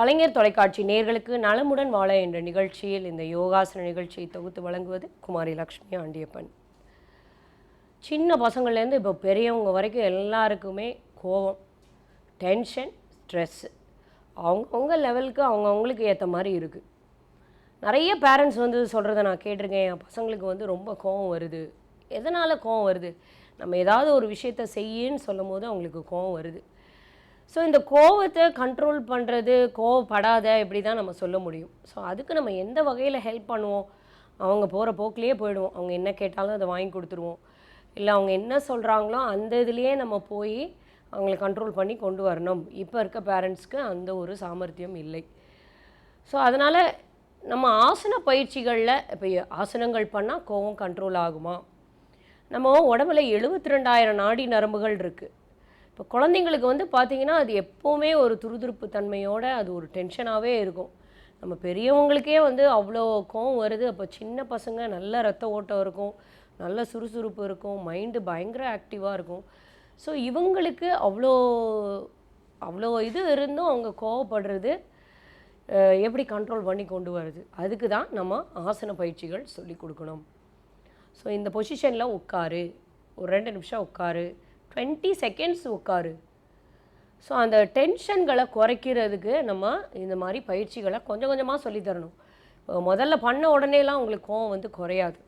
கலைஞர் தொலைக்காட்சி நேயர்களுக்கு நலமுடன் வாழ என்ற நிகழ்ச்சியில் இந்த யோகாசன நிகழ்ச்சியை தொகுத்து வழங்குவது குமாரி லக்ஷ்மி ஆண்டியப்பன். சின்ன பசங்கள்லேருந்து இப்போ பெரியவங்க வரைக்கும் எல்லாருக்குமே கோபம், டென்ஷன், ஸ்ட்ரெஸ்ஸு அவங்கவுங்க லெவலுக்கு அவங்கவுங்களுக்கு ஏற்ற மாதிரி இருக்குது. நிறைய பேரண்ட்ஸ் வந்து சொல்கிறத நான் கேட்டிருக்கேன். என் பசங்களுக்கு வந்து ரொம்ப கோபம் வருது. எதனால் கோபம் வருது? நம்ம ஏதாவது ஒரு விஷயத்த செய்யின்னு சொல்லும் போது அவங்களுக்கு கோபம் வருது. ஸோ இந்த கோவத்தை கண்ட்ரோல் பண்ணுறது, கோவப்படாத இப்படி தான் நம்ம சொல்ல முடியும். ஸோ அதுக்கு நம்ம எந்த வகையில் ஹெல்ப் பண்ணுவோம்? அவங்க போகிற போக்கிலேயே போயிடுவோம். அவங்க என்ன கேட்டாலும் அதை வாங்கி கொடுத்துருவோம். இல்லை அவங்க என்ன சொல்கிறாங்களோ அந்த இதுலேயே நம்ம போய் அவங்கள கண்ட்ரோல் பண்ணி கொண்டு வரணும். இப்போ இருக்க பேரண்ட்ஸ்க்கு அந்த ஒரு சாமர்த்தியம் இல்லை. ஸோ அதனால் நம்ம ஆசன பயிற்சிகளில் இப்போ ஆசனங்கள் பண்ணால் கோவம் கண்ட்ரோல் ஆகுமா? நம்ம உடம்புல 72,000 நாடி நரம்புகள் இருக்குது. இப்போ குழந்தைங்களுக்கு வந்து பார்த்திங்கன்னா அது எப்போவுமே ஒரு துருதுருப்பு தன்மையோடு அது ஒரு டென்ஷனாகவே இருக்கும். நம்ம பெரியவங்களுக்கே வந்து அவ்வளோ கோவம் வருது. அப்போ சின்ன பசங்க நல்ல ரத்த ஓட்டம் இருக்கும், நல்ல சுறுசுறுப்பு இருக்கும், மைண்டு பயங்கர ஆக்டிவாக இருக்கும். ஸோ இவங்களுக்கு அவ்வளோ அவ்வளோ இது இருந்தும் அவங்க கோவப்படுறது எப்படி கண்ட்ரோல் பண்ணி கொண்டு வருது? அதுக்கு தான் நம்ம ஆசன பயிற்சிகள் சொல்லி கொடுக்கணும். ஸோ இந்த பொசிஷனில் உட்காரு, ஒரு 2 நிமிஷம் உட்காரு, 20 செகண்ட்ஸ் உட்காரு. ஸோ அந்த டென்ஷன்களை குறைக்கிறதுக்கு நம்ம இந்த மாதிரி பயிற்சிகளை கொஞ்சம் கொஞ்சமாக சொல்லித்தரணும். முதல்ல பண்ண உடனேலாம் உங்களுக்கு கோவம் வந்து குறையாது.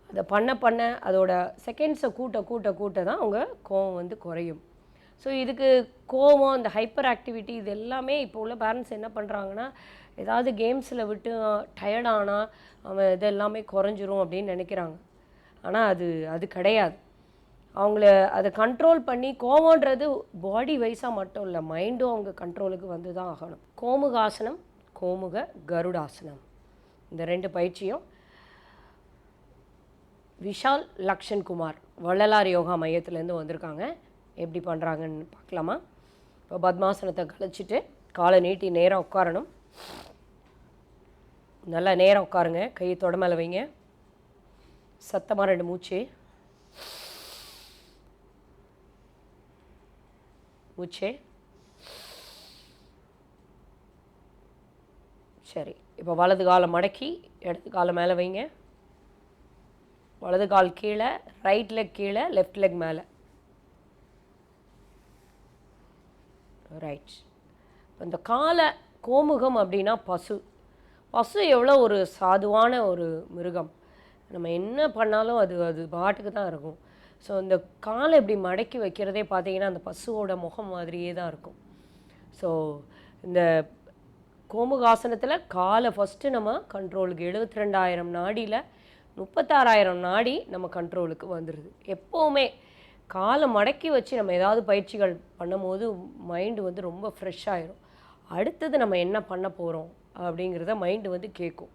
அதை பண்ண பண்ண அதோட செகண்ட்ஸை கூட்ட கூட்ட கூட்ட தான் அவங்க கோவம் வந்து குறையும். ஸோ இதுக்கு கோவம், இந்த ஹைப்பர் ஆக்டிவிட்டி இது எல்லாமே இப்போ உள்ள பேரண்ட்ஸ் என்ன பண்ணுறாங்கன்னா, ஏதாவது கேம்ஸில் விட்டு டயர்டானால் அவன் இது எல்லாமே குறைஞ்சிரும் அப்படின்னு நினைக்கிறாங்க. ஆனால் அது கிடையாது. அவங்கள அதை கண்ட்ரோல் பண்ணி, கோவன்றது பாடி வைஸாக மட்டும் இல்லை, மைண்டும் அவங்க கண்ட்ரோலுக்கு வந்து தான் ஆகணும். கோமுகாசனம், கோமுக கருடாசனம், இந்த 2 பயிற்சியும் விஷால் லக்ஷன் குமார் வள்ளலார் யோகா மையத்துலேருந்து வந்திருக்காங்க. எப்படி பண்ணுறாங்கன்னு பார்க்கலாமா? இப்போ பத்மாசனத்தை கழிச்சிட்டு காலை நீட்டி நேராக உட்காரணும். நல்லா நேராக உட்காருங்க. கையை தொட மேலே வைங்க. சத்தமாக 2 மூச்சு. சரி, இப்போ வலது காலை மடக்கி இடது காலை மேலே வைங்க. வலது கால் கீழே, ரைட் லெக் கீழே, லெஃப்ட் லெக் மேலே. ரைட். இந்த காலை கோமுகம் அப்படின்னா பசு எவ்வளோ ஒரு சாதுவான ஒரு மிருகம். நம்ம என்ன பண்ணாலும் அது பாட்டுக்கு தான் இருக்கும். ஸோ இந்த காலை இப்படி மடக்கி வைக்கிறதே பார்த்தீங்கன்னா அந்த பசுவோட முகம் மாதிரியே தான் இருக்கும். ஸோ இந்த கோமுகாசனத்தில் காலை ஃபஸ்ட்டு நம்ம கண்ட்ரோலுக்கு 72,000 நாடியில் 36,000 நாடி நம்ம கண்ட்ரோலுக்கு வந்துடுது. எப்போவுமே காலை மடக்கி வச்சு நம்ம ஏதாவது பயிற்சிகள் பண்ணும்போது மைண்டு வந்து ரொம்ப ஃப்ரெஷ் ஆகிரும். அடுத்தது நம்ம என்ன பண்ண போகிறோம் அப்படிங்கிறத மைண்டு வந்து கேட்கும்.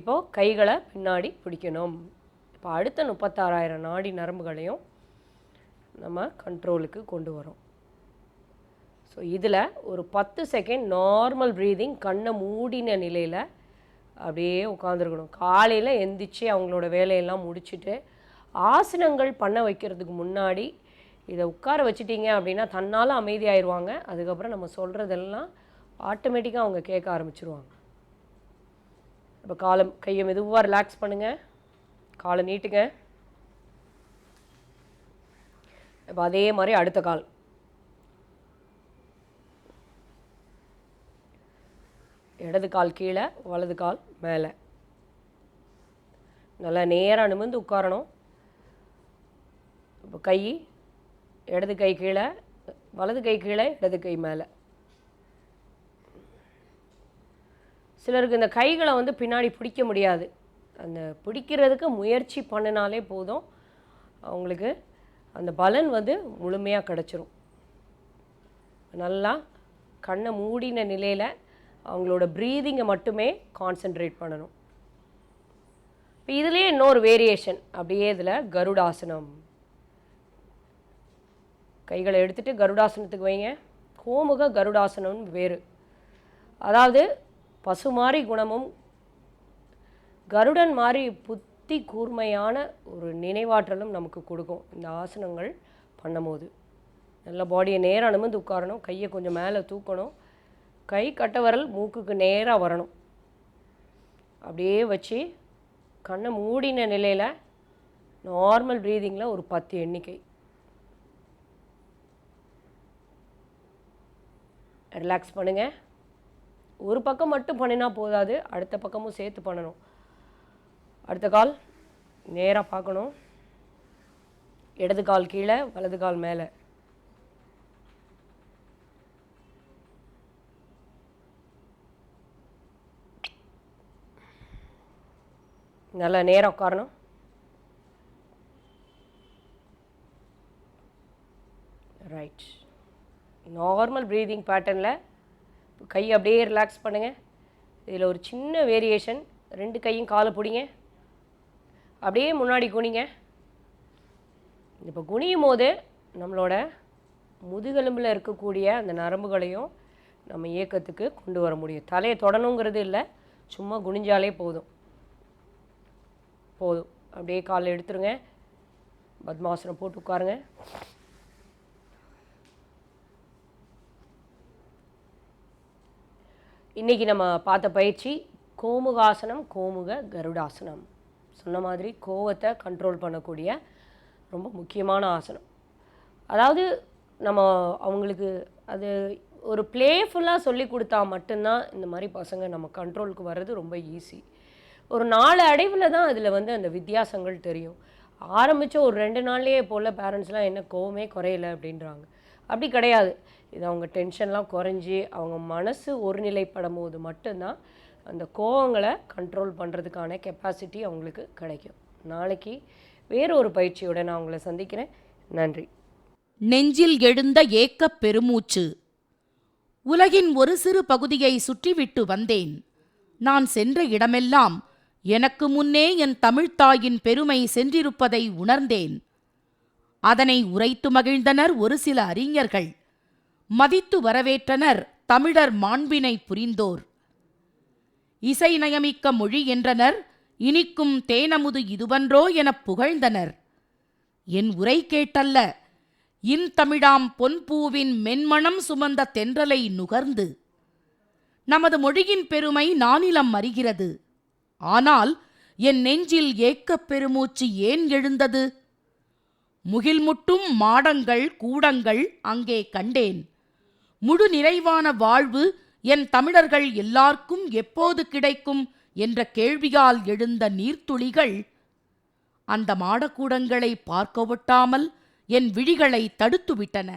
இப்போது கைகளை பின்னாடி பிடிக்கணும். இப்போ அடுத்த 36,000 நாடி நரம்புகளையும் நம்ம கண்ட்ரோலுக்கு கொண்டு வரோம். ஸோ இதில் ஒரு 10 செகண்ட் நார்மல் ப்ரீதிங், கண்ணை மூடின நிலையில் அப்படியே உட்காந்துருக்கணும். காலையில் எந்திரிச்சு அவங்களோட வேலையெல்லாம் முடிச்சுட்டு ஆசனங்கள் பண்ண வைக்கிறதுக்கு முன்னாடி இதை உட்கார வச்சிட்டிங்க அப்படின்னா தன்னால் அமைதியாகிடுவாங்க. அதுக்கப்புறம் நம்ம சொல்கிறதெல்லாம் ஆட்டோமேட்டிக்காக அவங்க கேட்க ஆரம்பிச்சிருவாங்க. இப்போ கையை மெதுவாக ரிலாக்ஸ் பண்ணுங்கள். காலை நீட்டுங்க. இப்போ அதே மாதிரி அடுத்த கால். இடது கால் கீழே, வலது கால் மேலே. நல்லா நேராக நிமிர்ந்து உட்காரணும். இப்போ இடது கை கீழே, வலது கை கீழே, இடது கை மேலே. சிலருக்கு இந்த கைகளை வந்து பின்னாடி பிடிக்க முடியாது. அந்த பிடிக்கிறதுக்கு முயற்சி பண்ணினாலே போதும், அவங்களுக்கு அந்த பலன் வந்து முழுமையாக கிடச்சிரும். நல்லா கண்ணை மூடின நிலையில் அவங்களோட ப்ரீதிங்கை மட்டுமே கான்சென்ட்ரேட் பண்ணணும். இப்போ இதுலேயே இன்னொரு வேரியேஷன் அப்படியே இதில் கருடாசனம். கைகளை எடுத்துகிட்டு கருடாசனத்துக்கு வைங்க. கோமுக கருடாசனம்னு வேறு. அதாவது பசு மாதிரி குணமும் கருடன் மாதிரி புத்தி கூர்மையான ஒரு நினைவாற்றலும் நமக்கு கொடுக்கும் இந்த ஆசனங்கள் பண்ணும்போது. நல்ல பாடியை நேராக நிமிர்ந்து உட்காரணும். கையை கொஞ்சம் மேலே தூக்கணும். கை கட்டை விரல் மூக்குக்கு நேராக வரணும். அப்படியே வச்சு கண்ணை மூடின நிலையில் நார்மல் ப்ரீதிங்கில் ஒரு 10 எண்ணிக்கை. ரிலாக்ஸ் பண்ணுங்கள். ஒரு பக்கம் மட்டும் பண்ணினா போதாது, அடுத்த பக்கமும் சேர்த்து பண்ணணும். அடுத்த கால் நேராக பார்க்கணும். இடது கால் கீழே, வலது கால் மேலே. நல்லா நேராக உட்காரணும். ரைட். நார்மல் ப்ரீதிங் பேட்டர்னில் கை அப்படியே ரிலாக்ஸ் பண்ணுங்கள். இதில் ஒரு சின்ன வேரியேஷன். 2 கையும் காலை பிடிங்க, அப்படியே முன்னாடி குனிங்க. இப்போ குனியும் போது நம்மளோட முதுகெலும்பில் இருக்கக்கூடிய அந்த நரம்புகளையும் நம்ம இயக்கத்துக்கு கொண்டு வர முடியும். தலையை தொடணுங்கிறது இல்லை, சும்மா குனிஞ்சாலே போதும். அப்படியே காலை எடுத்துருங்க. பத்மாசனம் போட்டு உட்காருங்க. இன்றைக்கி நம்ம பார்த்த பயிற்சி கோமுகாசனம், கோமுக கருடாசனம். சொன்ன மாதிரி கோவத்தை கண்ட்ரோல் பண்ணக்கூடிய ரொம்ப முக்கியமான ஆசனம். அதாவது நம்ம அவங்களுக்கு அது ஒரு ப்ளேஃபுல்லாக சொல்லி கொடுத்தா மட்டும்தான் இந்த மாதிரி பசங்க நம்ம கண்ட்ரோலுக்கு வர்றது ரொம்ப ஈஸி. ஒரு 4 அடைவில் தான் அதில் அந்த வித்தியாசங்கள் தெரியும். ஆரம்பித்த ஒரு 2 நாள்லேயே போல் பேரண்ட்ஸ்லாம் என்ன கோவமே குறையலை அப்படின்றாங்க. அப்படி கிடையாது. இது அவங்க டென்ஷன்லாம் குறைஞ்சி அவங்க மனசு ஒருநிலைப்படும் போது மட்டும்தான் அந்த கோவங்களை கண்ட்ரோல் பண்ணுறதுக்கான கெப்பாசிட்டி அவங்களுக்கு கிடைக்கும். நாளைக்கு வேறு ஒரு பயிற்சியோடு நான் உங்களை சந்திக்கிறேன். நன்றி. நெஞ்சில் எழுந்த ஏக்கப் பெருமூச்சு. உலகின் ஒரு சிறு பகுதியை சுற்றிவிட்டு வந்தேன். நான் சென்ற இடமெல்லாம் எனக்கு முன்னே என் தமிழ்த்தாயின் பெருமை சென்றிருப்பதை உணர்ந்தேன். அதனை உரைத்து மகிழ்ந்தனர் ஒரு சில அறிஞர்கள். மதித்து வரவேற்றனர் தமிழர் மாண்பினை புரிந்தோர். இசை நயமிக்க மொழி என்றனர், இனிக்கும் தேனமுது இதுவன்றோ எனப் புகழ்ந்தனர். என் உரை கேட்டல்ல, இன்தமிழாம் பொன்பூவின் மென்மணம் சுமந்த தென்றலை நுகர்ந்து. நமது மொழியின் பெருமை நானிலம் அறிகிறது. ஆனால் என் நெஞ்சில் ஏக்கப் பெருமூச்சு ஏன் எழுந்தது? முகில்முட்டும் மாடங்கள் கூடங்கள் அங்கே கண்டேன். முழு நிறைவான வாழ்வு என் தமிழர்கள் எல்லார்க்கும் எப்போது கிடைக்கும் என்ற கேள்வியால் எழுந்த நீர்த்துளிகள் அந்த மாடக்கூடங்களை பார்க்க ஒட்டாமல் என் விழிகளை தடுத்துவிட்டன.